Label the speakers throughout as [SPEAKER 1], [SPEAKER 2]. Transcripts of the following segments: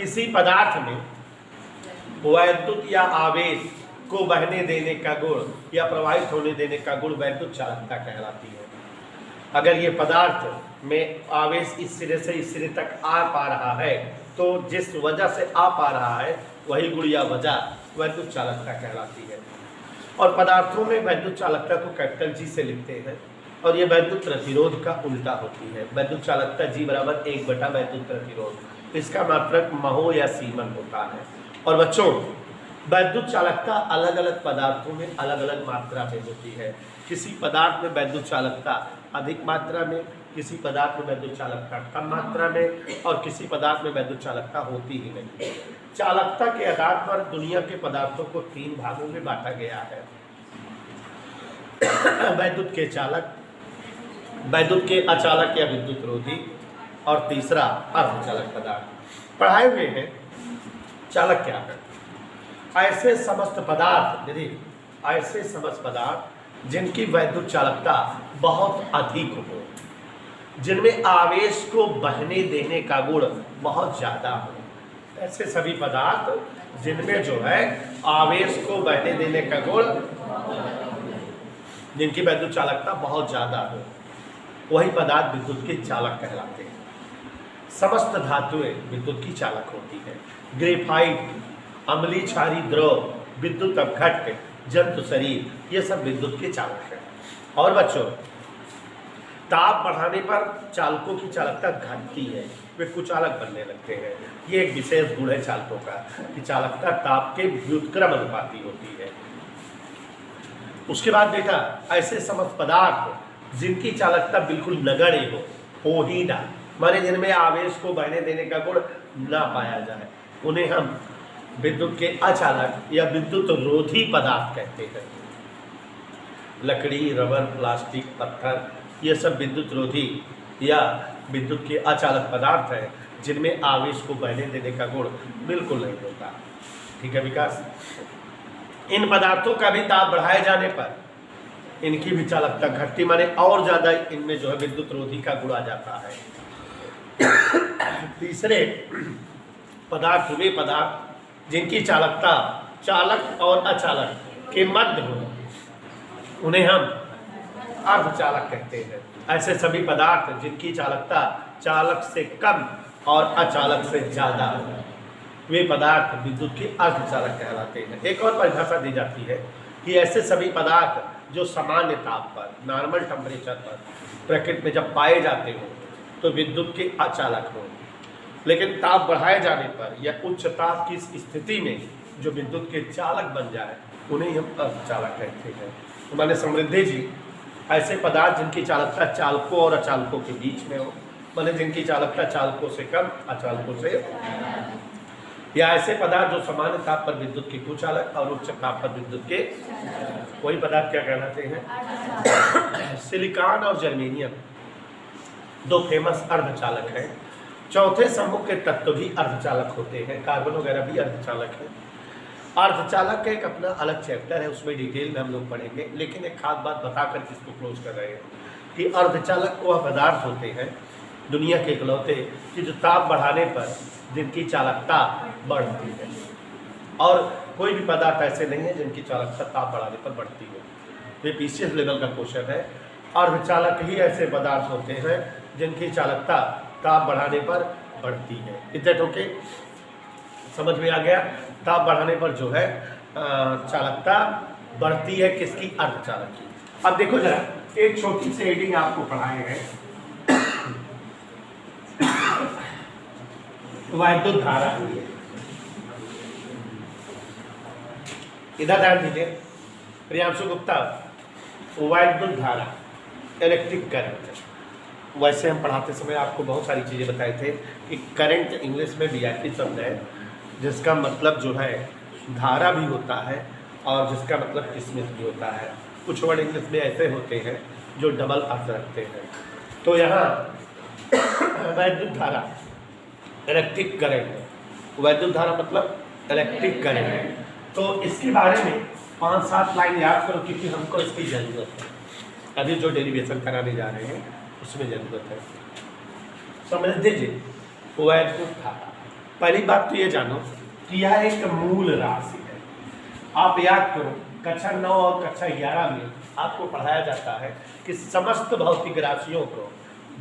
[SPEAKER 1] किसी पदार्थ में वैद्युत या आवेश को बहने देने का गुण या प्रवाहित होने देने का गुण वैद्युत चालकता कहलाती है। अगर ये पदार्थ में आवेश इस सिरे से इस सिरे तक आ पा रहा है तो जिस वजह से आ पा रहा है वही गुण या वजह वैद्युत चालकता कहलाती है। और पदार्थों में वैद्युत चालकता को कैपिटल जी से लिखते हैं और ये वैद्युत प्रतिरोध का उल्टा होती है। वैद्युत चालकता जी बराबर 1 बटा वैद्युत प्रतिरोध, इसका मात्रक महो या सीमन होता है। और बच्चों, वैद्युत चालकता अलग अलग पदार्थों में अलग अलग मात्रा में होती है। किसी पदार्थ में वैद्युत चालकता अधिक मात्रा में, किसी पदार्थ में वैद्युत चालकता कम मात्रा में और किसी पदार्थ में वैद्युत चालकता होती ही नहीं। चालकता के आधार पर दुनिया के पदार्थों को 3 भागों में बांटा गया है। वैद्युत के चालक, वैद्युत के अचालक या विद्युत रोधी और तीसरा अर्धचालक पदार्थ। पढ़ाए हुए हैं चालक क्या है। ऐसे समस्त पदार्थ, यदि ऐसे समस्त पदार्थ जिनकी वैद्युत चालकता बहुत अधिक हो, जिनमें आवेश को बहने देने का गुण बहुत ज़्यादा हो, ऐसे सभी पदार्थ जिनमें जो है आवेश को बहने देने का गुण, जिनकी वैद्युत चालकता बहुत ज़्यादा हो, वही पदार्थ विद्युत के चालक कहलाते हैं। समस्त धातुएं विद्युत की चालक होती है। ग्रेफाइट, अम्लीय क्षारीय द्रव, विद्युत अपघट्य, जंतु शरीर, ये सब विद्युत के चालक हैं। और बच्चों, ताप बढ़ाने पर चालकों की चालकता घटती है, वे कुचालक बनने लगते हैं। ये एक विशेष गुण है चालकों का कि चालकता ताप के व्युत्क्रम अनुपाती होती है। उसके बाद बेटा, ऐसे समस्त पदार्थ जिनकी चालकता बिल्कुल नगण्य हो ही ना, माने जिनमें आवेश को बहने देने का गुण ना पाया जाए, उन्हें हम विद्युत के अचालक या विद्युत रोधी पदार्थ कहते हैं। लकड़ी, रबर, प्लास्टिक, पत्थर, ये सब विद्युत रोधी या विद्युत के अचालक पदार्थ हैं जिनमें आवेश को बहने देने का गुण बिल्कुल नहीं होता। ठीक है विकास। इन पदार्थों का भी ताप बढ़ाए जाने पर इनकी भी चालकता घटती, माने और ज़्यादा इनमें जो है विद्युत रोधी का गुण आ जाता है। तीसरे पदार्थ वे पदार्थ जिनकी चालकता चालक और अचालक के मध्य हो, उन्हें हम अर्धचालक कहते हैं। ऐसे सभी पदार्थ जिनकी चालकता चालक से कम और अचालक से ज़्यादा हो, वे पदार्थ विद्युत के अर्धचालक कहलाते हैं। एक और परिभाषा दी जाती है कि ऐसे सभी पदार्थ जो सामान्य ताप पर, नॉर्मल टेम्परेचर पर प्रकृति में जब पाए जाते हो तो विद्युत के अचालक हो, लेकिन ताप बढ़ाए जाने पर या उच्च ताप की स्थिति में जो विद्युत के चालक बन जाए उन्हें हम अर्धचालक कहते हैं। तो माने समृद्धि जी, ऐसे पदार्थ जिनकी चालकता चालकों और अचालकों के बीच में हो, माने जिनकी चालकता चालकों से कम, अचालकों से, या ऐसे पदार्थ जो सामान्य ताप पर विद्युत के कुचालक और उच्च ताप पर विद्युत के, वही पदार्थ क्या कहलाते हैं? सिलिकॉन और जर्मेनियम 2 फेमस अर्धचालक हैं। चौथे समूह के तत्व भी अर्धचालक होते हैं, कार्बन वगैरह भी अर्धचालक है। अर्धचालक का एक अपना अलग चैप्टर है, उसमें डिटेल में हम लोग पढ़ेंगे, लेकिन एक खास बात बताकर इसको क्लोज कर रहे हैं कि अर्धचालक वह पदार्थ होते हैं दुनिया के इकलौते कि जो ताप बढ़ाने पर जिनकी चालकता बढ़ती है, और कोई भी पदार्थ ऐसे नहीं है जिनकी चालकता ताप बढ़ाने पर बढ़ती हो। ये पीसीएस लेवल का क्वेश्चन है। अर्धचालक ही ऐसे पदार्थ होते हैं जिनकी चालकता ताप बढ़ाने पर बढ़ती है। इतने टोके समझ में आ गया? ताप बढ़ाने पर जो है चालकता बढ़ती है किसकी? अर्धचालक की। अब देखो जरा, एक छोटी सी रीडिंग आपको पढ़ाए हैं। वैद्युत धारा, इधर ध्यान दीजिए प्रियांशु गुप्ता। वैद्युत धारा, इलेक्ट्रिक करंट, वैसे हम पढ़ाते समय आपको बहुत सारी चीज़ें बताए थे कि करंट इंग्लिश में वीआईपी शब्द है जिसका मतलब जो है धारा भी होता है और जिसका मतलब किस्मत भी होता है। कुछ वर्ड इंग्लिश में ऐसे होते हैं जो डबल अर्थ रखते हैं। तो यहाँ वैद्युत धारा, इलेक्ट्रिक करंट, वैद्युत धारा मतलब इलेक्ट्रिक करंट। तो इसके बारे में 5-7 लाइन याद करो क्योंकि हमको इसकी ज़रूरत है। अभी जो डेरिवेशन कराने जा रहे हैं उसमें ज़रूरत है। समझ दीजिए, वैद्युत धारा पहली बात तो ये जानो कि यह एक मूल राशि है। आप याद करो कक्षा 9 और कक्षा 11 में आपको पढ़ाया जाता है कि समस्त भौतिक राशियों को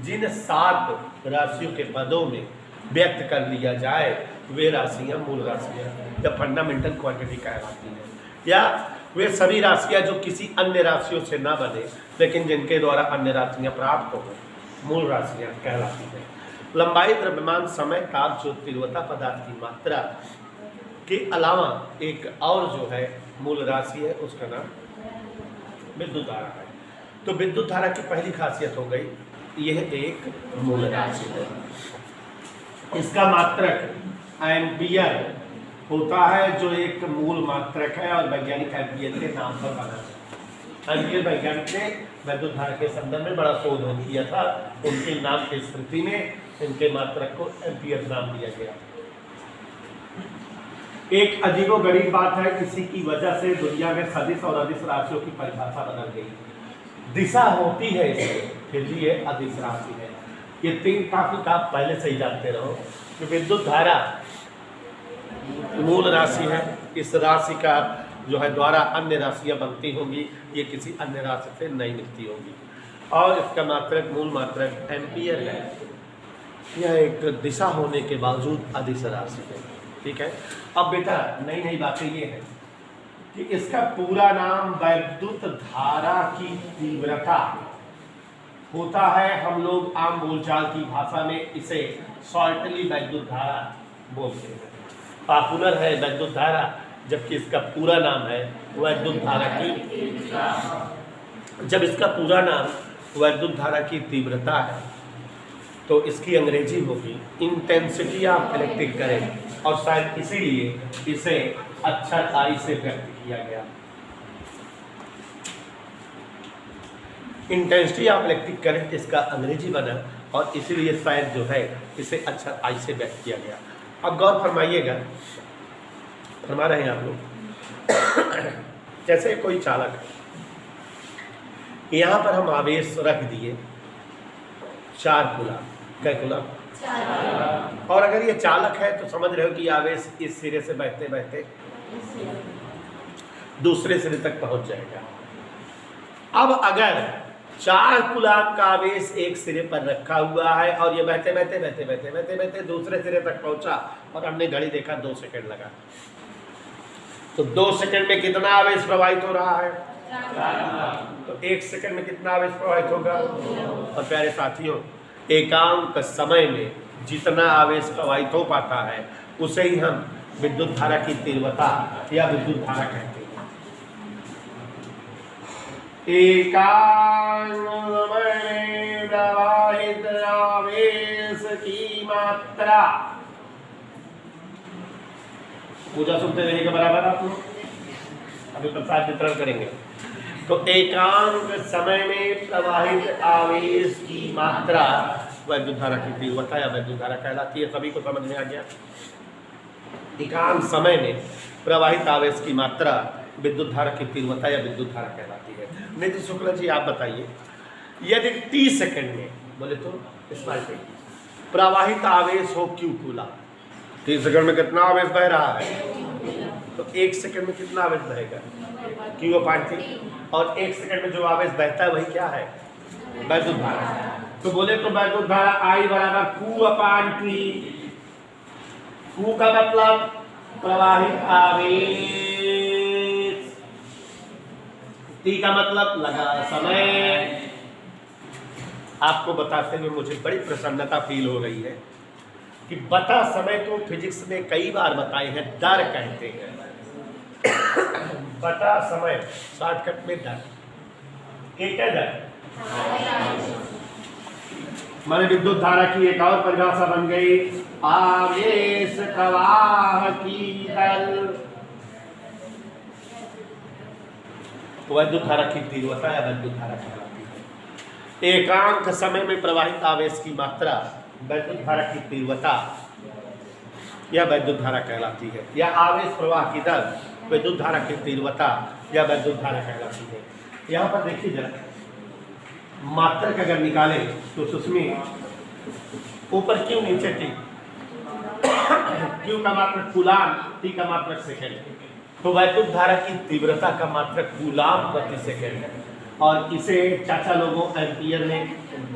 [SPEAKER 1] जिन 7 राशियों के पदों में व्यक्त कर लिया जाए वे राशियां मूल राशियां या फंडामेंटल क्वांटिटी कहलाती हैं, या वे सभी राशियां जो किसी अन्य राशियों से ना बने लेकिन जिनके द्वारा अन्य राशियां प्राप्त हो मूल राशियां कहलाती हैं। लंबाई, द्रव्यमान, समय, ताप, जो तीव्रता, पदार्थ की मात्रा के अलावा एक और जो है मूल राशि है उसका नाम विद्युत धारा है। तो विद्युत धारा की पहली खासियत हो गई यह एक मूल राशि है। इसका मात्रक एम्पियर होता है जो एक मूल मात्रक है और वैज्ञानिक एम्पियर के नाम पर बना है। एम्पियर वैज्ञानिक ने विद्युत धारा के संदर्भ में बड़ा शोध किया था, उनके नाम की स्मृति में इनके मात्रक को एम्पियर नाम दिया गया। एक अजीबोगरीब बात है, किसी की वजह से दुनिया में सदिश और अदिश राशियों की परिभाषा बदल गई। दिशा होती है इसमें फिर भी ये अदिश राशि है। ये 3 टॉपिक आप पहले से ही जानते रहो कि विद्युत धारा मूल राशि है, इस राशि का जो है द्वारा अन्य राशियां बनती होंगी, ये किसी अन्य राशि से नहीं मिलती होंगी, और इसका मात्रक मूल मात्रक एम्पियर है। यह एक दिशा होने के बावजूद अदिश राशि है। ठीक है। अब बेटा नई नई बातें ये है कि इसका पूरा नाम वैद्युत धारा की तीव्रता होता है। हम लोग आम बोलचाल की भाषा में इसे शॉर्टली वैद्युत धारा बोलते हैं। पॉपुलर है वैद्युत धारा, जबकि इसका पूरा नाम है वैद्युत धारा की। जब इसका पूरा नाम वैद्युत धारा की तीव्रता है तो इसकी अंग्रेजी होगी इंटेंसिटी ऑफ इलेक्ट्रिक करंट, और शायद इसीलिए इसे अक्षर आई से व्यक्त किया गया। इंटेंसिटी ऑफ इलेक्ट्रिक करंट इसका अंग्रेजी बना और इसीलिए शायद जो है इसे अक्षर आई से व्यक्त किया गया। अब गौर फरमाइएगा, फरमा रहे हैं आप लोग। जैसे कोई चालक है, यहाँ पर हम आवेश रख दिए 4 कूलम, क्या कूलम, और अगर ये चालक है तो समझ रहे हो कि आवेश इस सिरे से बहते बहते दूसरे सिरे तक पहुंच जाएगा। अब अगर 4 कूलम का आवेश एक सिरे पर रखा हुआ है और ये बहते बहते बहते बहते बहते बहते दूसरे सिरे तक पहुंचा और हमने घड़ी देखा 2 सेकंड लगा, तो 2 सेकंड में कितना आवेश प्रवाहित हो रहा है? तो 1 सेकंड में कितना आवेश प्रवाहित होगा? और प्यारे साथियों, एकांक समय में जितना आवेश प्रवाहित हो पाता है उसे ही हम विद्युत धारा की तीव्रता या विद्युत धारा कहते हैं। एकांक समय में प्रवाहित आवेश की मात्रा, पूजा सुनते रहिएगा बराबर आप लोग, अभी प्रसाद वितरण करेंगे। तो एकांक समय में प्रवाहित आवेश की मात्रा वैद्युत धारा की तीव्रता या वैद्युत धारा कहलाती है। सभी को समझ में आ गया? एकांक समय में प्रवाहित आवेश की मात्रा विद्युत धारा की तीव्रता या विद्युत धारा कहलाती है। नितिन शुक्ला जी आप बताइए, यदि 30 सेकंड में बोले तो प्रवाहित आवेश हो Q कूलम, 30 सेकंड में कितना आवेश बह रहा है? तो 1 सेकंड में कितना आवेश बहेगा? Q/T, और 1 सेकंड में जो आवेश बहता है वही क्या है? वैद्युत धारा। तो बोले तो वैद्युत धारा I बराबर Q/T। Q का मतलब प्रवाहित आवेश, T का मतलब लगा समय। आपको बताते हुए मुझे बड़ी प्रसन्नता फील हो रही है कि बता समय को फिजिक्स में कई बार बताए हैं, दर कहते हैं। बता समय शॉर्टकट में दर, एक है दर। माने विद्युत धारा की एक और परिभाषा बन गई, आवेश प्रवाह की दर। वैद्युत धारा की तीव्रता या वैद्युत धारा कहलाती है। एकांक समय में प्रवाहित आवेश की मात्रा वैद्युत धारा की तीव्रता या वैद्युत धारा कहलाती है, या आवेश प्रवाह की दर विद्युत धारा की तीव्रता या वैद्युत धारा कहलाती है। यहाँ पर देखिए जरा, मात्रक अगर निकाले तो सुस्मी ऊपर क्यों नीचे थी? Q का मात्रक कूलाम, T का मात्रक सेकेंड। तो वैद्युत धारा की तीव्रता का मात्रक कूलाम प्रति सेकेंड है और इसे चाचा लोगों एम्पियर में